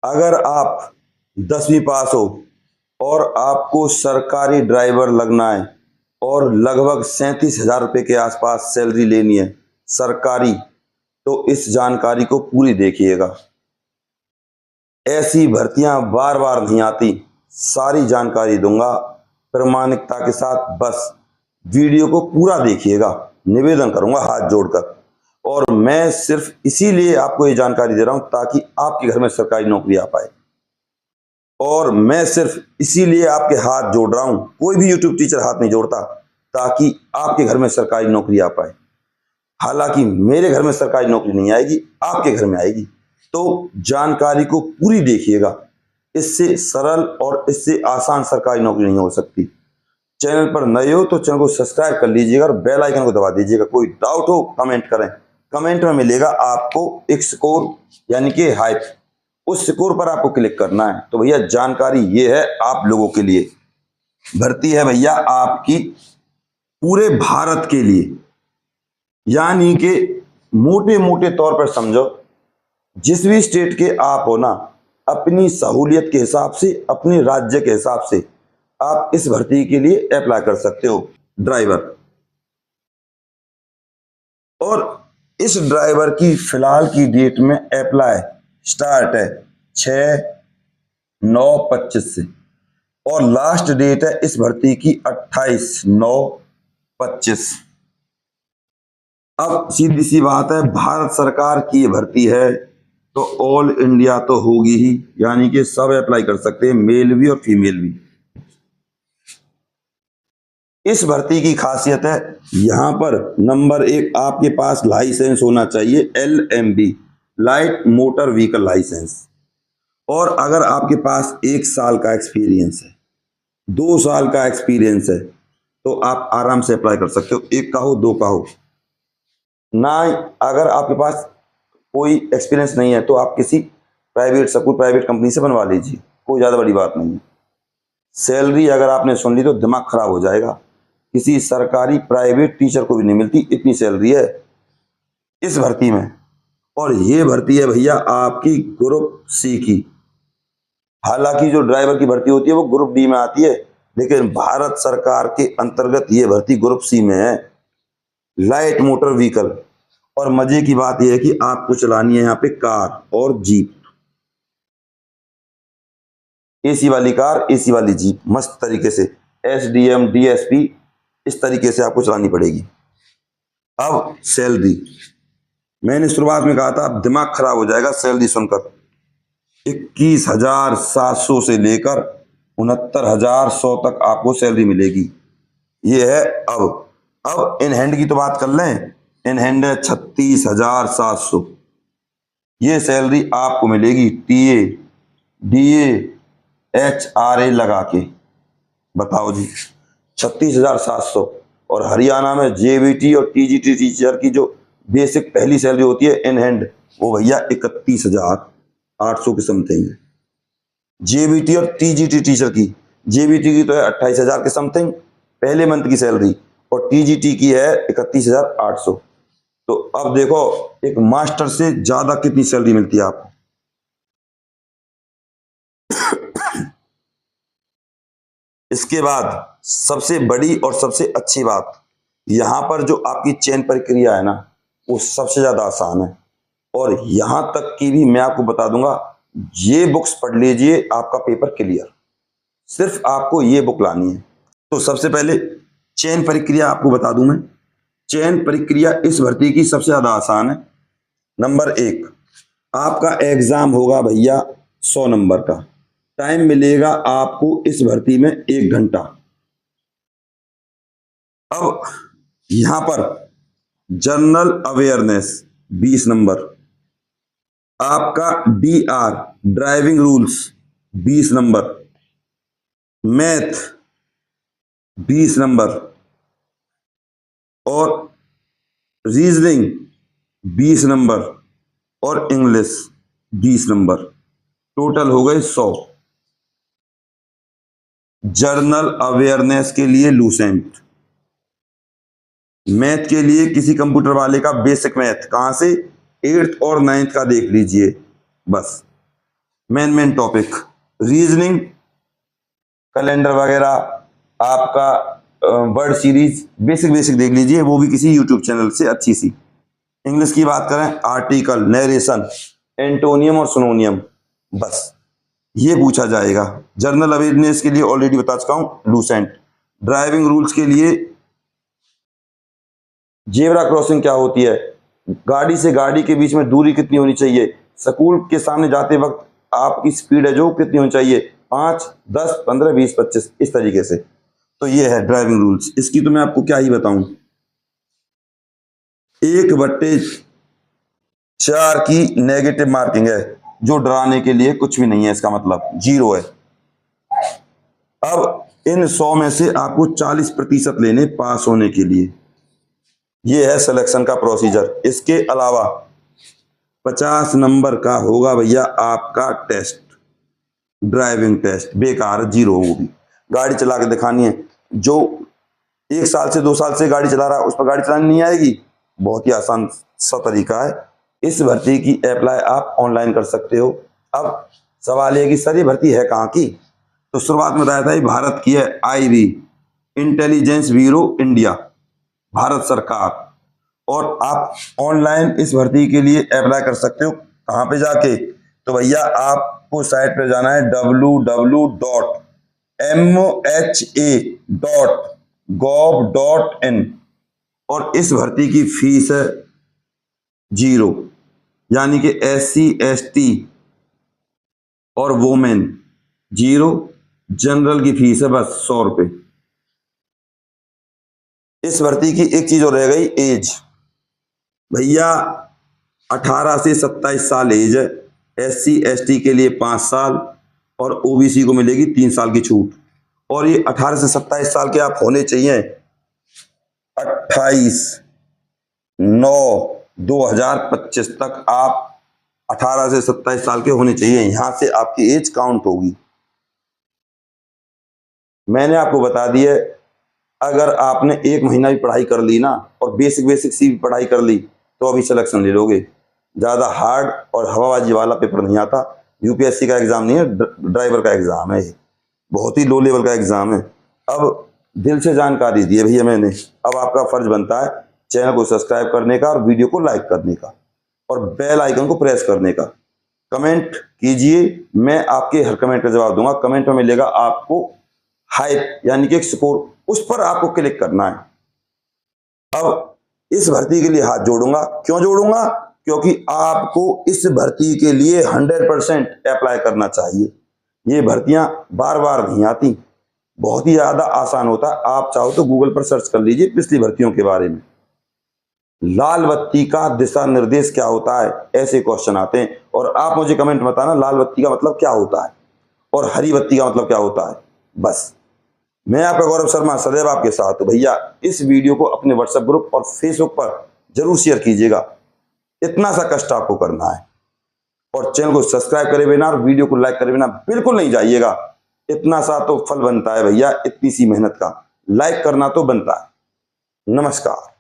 अगर आप 10वीं पास हो और आपको सरकारी ड्राइवर लगना है और लगभग 37,000 रुपये के आसपास सैलरी लेनी है सरकारी, तो इस जानकारी को पूरी देखिएगा। ऐसी भर्तियां बार बार नहीं आती, सारी जानकारी दूंगा प्रामाणिकता के साथ। बस वीडियो को पूरा देखिएगा, निवेदन करूंगा हाथ जोड़कर। और मैं सिर्फ इसीलिए आपको ये जानकारी दे रहा हूं ताकि आपके घर में सरकारी नौकरी आ पाए। और मैं सिर्फ इसीलिए आपके हाथ जोड़ रहा हूं, कोई भी यूट्यूब टीचर हाथ नहीं जोड़ता, ताकि आपके घर में सरकारी नौकरी आ पाए। हालांकि मेरे घर में सरकारी नौकरी नहीं आएगी, आपके घर में आएगी। तो जानकारी को पूरी देखिएगा, इससे सरल और इससे आसान सरकारी नौकरी नहीं हो सकती। चैनल पर नए हो तो चैनल को सब्सक्राइब कर लीजिएगा और बेल आइकन को दबा दीजिएगा। कोई डाउट हो कमेंट करें, कमेंट में मिलेगा आपको एक स्कोर यानी कि हाइप, उस स्कोर पर आपको क्लिक करना है। तो भैया जानकारी ये है आप लोगों के लिए। भर्ती है भैया आपकी पूरे भारत के लिए, यानी कि मोटे मोटे तौर पर समझो, जिस भी स्टेट के आप हो ना, अपनी सहूलियत के हिसाब से, अपने राज्य के हिसाब से आप इस भर्ती के लिए अप्लाई कर सकते हो ड्राइवर। और इस ड्राइवर की फिलहाल की डेट में अप्लाई स्टार्ट है 6/9/25 से, और लास्ट डेट है इस भर्ती की 28/9/25। अब सीधी सी बात है, भारत सरकार की ये भर्ती है तो ऑल इंडिया तो होगी ही, यानी कि सब अप्लाई कर सकते हैं, मेल भी और फीमेल भी। इस भर्ती की खासियत है, यहां पर नंबर 1 आपके पास लाइसेंस होना चाहिए, LMB light motor vehicle license. और अगर आपके पास 1 साल का एक्सपीरियंस है, 2 साल का एक्सपीरियंस है, तो आप आराम से अप्लाई कर सकते हो। 1 का हो 2 का हो ना। अगर आपके पास कोई एक्सपीरियंस नहीं है तो आप किसी प्राइवेट कंपनी से बनवा लीजिए, कोई ज़्यादा बड़ी बात नहीं है। सैलरी अगर आपने सुन ली तो दिमाग खराब हो जाएगा, किसी सरकारी प्राइवेट टीचर को भी नहीं मिलती इतनी सैलरी है इस भर्ती में। और ये भर्ती है भैया आपकी ग्रुप सी की। हालांकि जो ड्राइवर की भर्ती होती है वो ग्रुप डी में आती है, लेकिन भारत सरकार के अंतर्गत ये भर्ती ग्रुप सी में है, लाइट मोटर व्हीकल। और मजे की बात यह है कि आपको चलानी है यहाँ पे कार और जीप, एसी वाली कार, एसी वाली जीप, मस्त तरीके से SDM DSP इस तरीके से आपको चलानी पड़ेगी। अब सैलरी, मैंने शुरुआत में कहा था अब दिमाग खराब हो जाएगा सैलरी सुनकर। 21,700 से लेकर 69,100 तक आपको सैलरी मिलेगी। ये है अब इन हैंड की तो बात कर लें, इन हैंड है 36,700। ये सैलरी आपको मिलेगी TA DA HRA लगा के। बताओ जी, 36,700। और हरियाणा में JBT और TGT टीचर की जो बेसिक पहली सैलरी होती है इन हैंड, वो भैया 31,800 के समथिंग है। JBT और TGT टीचर की, JBT की तो है 28,000 के समथिंग पहले मंथ की सैलरी, और TGT की है 31,800। तो अब देखो एक मास्टर से ज्यादा कितनी सैलरी मिलती है आपको। इसके बाद सबसे बड़ी और सबसे अच्छी बात, यहां पर जो आपकी चयन प्रक्रिया है ना, वो सबसे ज्यादा आसान है। और यहां तक कि भी मैं आपको बता दूंगा, ये बुक्स पढ़ लीजिए, आपका पेपर क्लियर। सिर्फ आपको ये बुक लानी है। तो सबसे पहले चयन प्रक्रिया आपको बता दूं मैं। चयन प्रक्रिया इस भर्ती की सबसे ज्यादा आसान है। नंबर 1, आपका एग्जाम होगा भैया 100 नंबर का। टाइम मिलेगा आपको इस भर्ती में 1 घंटा। अब यहां पर जनरल अवेयरनेस 20 नंबर, आपका DR driving rules 20 number, math 20 number, और रीजनिंग 20 नंबर, और इंग्लिश 20 नंबर। टोटल हो गए 100। जर्नल अवेयरनेस के लिए लूसेंट, मैथ के लिए किसी कंप्यूटर वाले का बेसिक मैथ, कहां से 8th और 9th का देख लीजिए बस। मेन टॉपिक, रीजनिंग, कैलेंडर वगैरह, आपका वर्ड सीरीज, बेसिक देख लीजिए, वो भी किसी यूट्यूब चैनल से अच्छी सी। इंग्लिश की बात करें, आर्टिकल, नरेशन, एंटोनियम और सिनोनियम, बस ये पूछा जाएगा। जर्नल अवेयरनेस के लिए ऑलरेडी बता चुका हूं, लूसेंट। ड्राइविंग रूल्स के लिए जेब्रा क्रॉसिंग क्या होती है, गाड़ी से गाड़ी के बीच में दूरी कितनी होनी चाहिए, स्कूल के सामने जाते वक्त आपकी स्पीड है जो कितनी होनी चाहिए, 5, 10, 15, 20, 25, इस तरीके से। तो ये है ड्राइविंग रूल्स। इसकी तो मैं आपको क्या ही बताऊं, 1/4 की नेगेटिव मार्किंग है, जो डराने के लिए कुछ भी नहीं है, इसका मतलब 0 है। अब इन 100 में से आपको 40% लेने पास होने के लिए। ये है सिलेक्शन का प्रोसीजर। इसके अलावा 50 नंबर का होगा भैया आपका टेस्ट, ड्राइविंग टेस्ट, बेकार, 0 होगी। गाड़ी चला के दिखानी है। जो 1 साल से 2 साल से गाड़ी चला रहा है उस पर गाड़ी चलानी नहीं आएगी, बहुत ही आसान सा तरीका है। इस भर्ती की अप्लाई आप ऑनलाइन कर सकते हो। अब सवाल है कि सर ये भर्ती है कहाँ की, तो शुरुआत में बताया था ये भारत की है, IB, intelligence bureau India, Bharat सरकार। और आप ऑनलाइन इस भर्ती के लिए अप्लाई कर सकते हो। कहाँ पे जाके, तो भैया आपको साइट पे जाना है www.mha.gov.in, और इस भर्ती की फीस है 0, यानी कि SC ST और वोमेन 0, जनरल की फीस है बस 100 रुपए। इस भर्ती की एक चीज और रह गई, एज, भैया 18 से 27 साल एज है। SC ST के लिए 5 साल और OBC को मिलेगी 3 साल की छूट। और ये 18 से 27 साल के आप होने चाहिए 28/9/2025 तक। आप 18 से 27 साल के होने चाहिए, यहां से आपकी एज काउंट होगी। मैंने आपको बता दिया, अगर आपने 1 महीना भी पढ़ाई कर ली ना और बेसिक सी भी पढ़ाई कर ली तो अभी सिलेक्शन ले लोगे। ज़्यादा हार्ड और हवाबाजी वाला पेपर नहीं आता। UPSC का एग्ज़ाम नहीं है, ड्राइवर का एग्ज़ाम है, ये बहुत ही लो लेवल का एग्ज़ाम है। अब दिल से जानकारी दी है भैया मैंने, अब आपका फर्ज बनता है चैनल को सब्सक्राइब करने का और वीडियो को लाइक करने का और बेल आइकन को प्रेस करने का। कमेंट कीजिए, मैं आपके हर कमेंट का जवाब दूंगा। कमेंट में मिलेगा आपको हाइप, यानी कि एक स्कोर, उस पर आपको क्लिक करना है। अब इस भर्ती के लिए हाथ जोड़ूंगा, क्यों जोड़ूंगा, क्योंकि आपको इस भर्ती के लिए 100% अप्लाई करना चाहिए। ये भर्तियां बार बार नहीं आती, बहुत ही ज्यादा आसान होता है। आप चाहो तो गूगल पर सर्च कर लीजिए पिछली भर्तियों के बारे में। लाल बत्ती का दिशा निर्देश क्या होता है, ऐसे क्वेश्चन आते हैं। और आप मुझे कमेंट में बताना लाल बत्ती का मतलब क्या होता है और हरी बत्ती का मतलब क्या होता है। बस, मैं आपका गौरव शर्मा सदैव आपके साथ हूं भैया। इस वीडियो को अपने व्हाट्सएप ग्रुप और फेसबुक पर जरूर शेयर कीजिएगा, इतना सा कष्ट आपको करना है। और चैनल को सब्सक्राइब करे बिना और वीडियो को लाइक करे बिना बिल्कुल नहीं जाइएगा, इतना सा तो फल बनता है भैया, इतनी सी मेहनत का लाइक करना तो बनता है। नमस्कार।